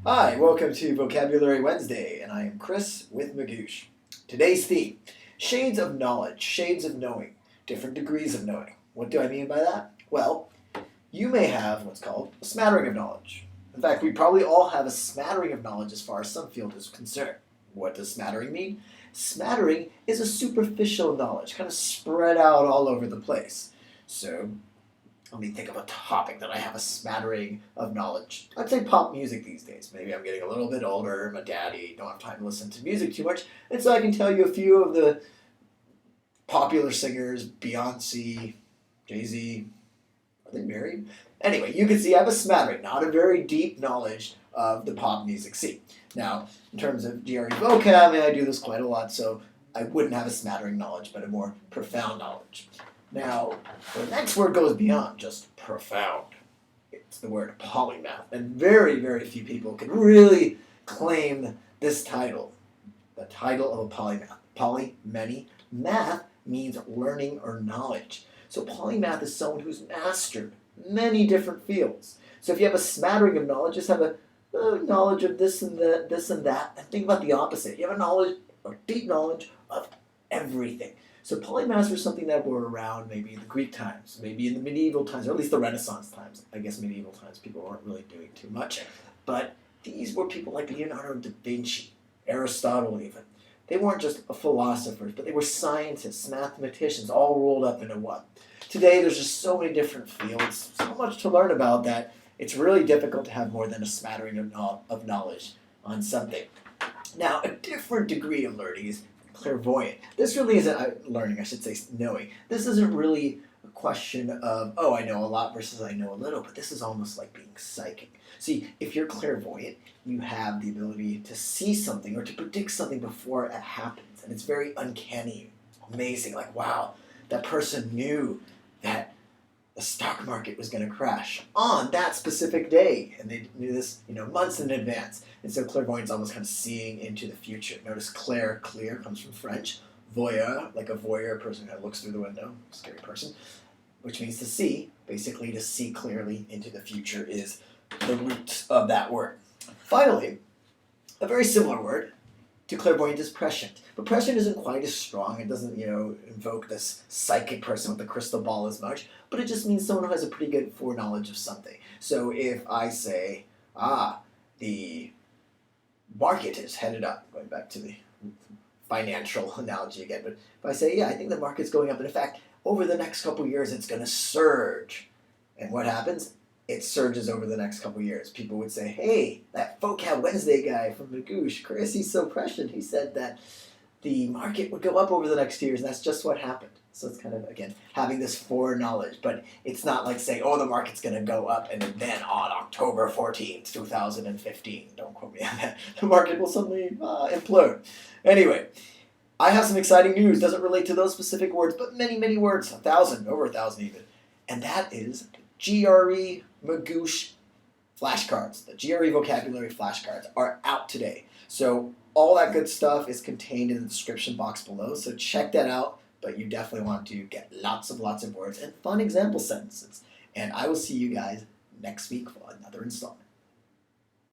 Hi, welcome to Vocabulary Wednesday, and I am Chris with Magoosh. Today's theme, shades of knowledge, shades of knowing, different degrees of knowing. What do I mean by that? Well, you may have what's called a smattering of knowledge. In fact, we probably all have a smattering of knowledge as far as some field is concerned. What does smattering mean? Smattering is a superficial knowledge, kind of spread out all over the place. So, let me think of a topic that I have a smattering of knowledge. I'd say pop music these days. Maybe I'm getting a little bit older, my daddy, don't have time to listen to music too much, and so I can tell you a few of the popular singers, Beyonce, Jay-Z. Are they married? Anyway, you can see I have a smattering, not a very deep knowledge of the pop music scene. Now, in terms of GRE vocab, I do this quite a lot, so I wouldn't have a smattering knowledge, but a more profound knowledge. Now, the next word goes beyond just profound. It's the word polymath, and very, very few people can really claim this title, the title of a polymath. Poly, many, math means learning or knowledge. So polymath is someone who's mastered many different fields. So if you have a smattering of knowledge, just have a knowledge of this and that, and think about the opposite. You have a knowledge, or deep knowledge of everything. So polymaths were something that were around maybe in the Greek times, maybe in the medieval times, or at least the Renaissance times. I guess medieval times people weren't really doing too much. But these were people like Leonardo da Vinci, Aristotle even. They weren't just philosophers, but they were scientists, mathematicians, all rolled up into one. Today there's just so many different fields, so much to learn about that it's really difficult to have more than a smattering of knowledge on something. Now, a different degree of learning is clairvoyant. This really isn't learning, I should say knowing. This isn't really a question of, oh, I know a lot versus I know a little, but this is almost like being psychic. See, if you're clairvoyant, you have the ability to see something or to predict something before it happens. And it's very uncanny, amazing, like, wow, that person knew that the stock market was going to crash on that specific day. And they knew this, months in advance. And so clairvoyance is almost kind of seeing into the future. Notice clair, clear, comes from French. Voyeur, like a voyeur, a person who looks through the window, scary person, which means to see. Basically, to see clearly into the future is the root of that word. Finally, a very similar word to clairvoyant is prescient. But prescient isn't quite as strong. It doesn't, invoke this psychic person with the crystal ball as much, but it just means someone who has a pretty good foreknowledge of something. So if I say, the market is headed up, going back to the financial analogy again, but if I say, I think the market's going up, and in fact, over the next couple years, it's going to surge. And what happens? It surges over the next couple years. People would say, hey, that Vocab Wednesday guy from Magoosh, Chris, he's so prescient. He said that the market would go up over the next 2 years, and that's just what happened. So it's kind of, again, having this foreknowledge, but it's not like saying, the market's going to go up, and then on October 14th, 2015, don't quote me on that, the market will suddenly implode. Anyway, I have some exciting news. Doesn't relate to those specific words, but many, many words, 1,000, over 1,000 even. And that is GRE Magoosh flashcards. The GRE vocabulary flashcards are out today. So all that good stuff is contained in the description box below. So check that out. But you definitely want to get lots of words and fun example sentences. And I will see you guys next week for another installment.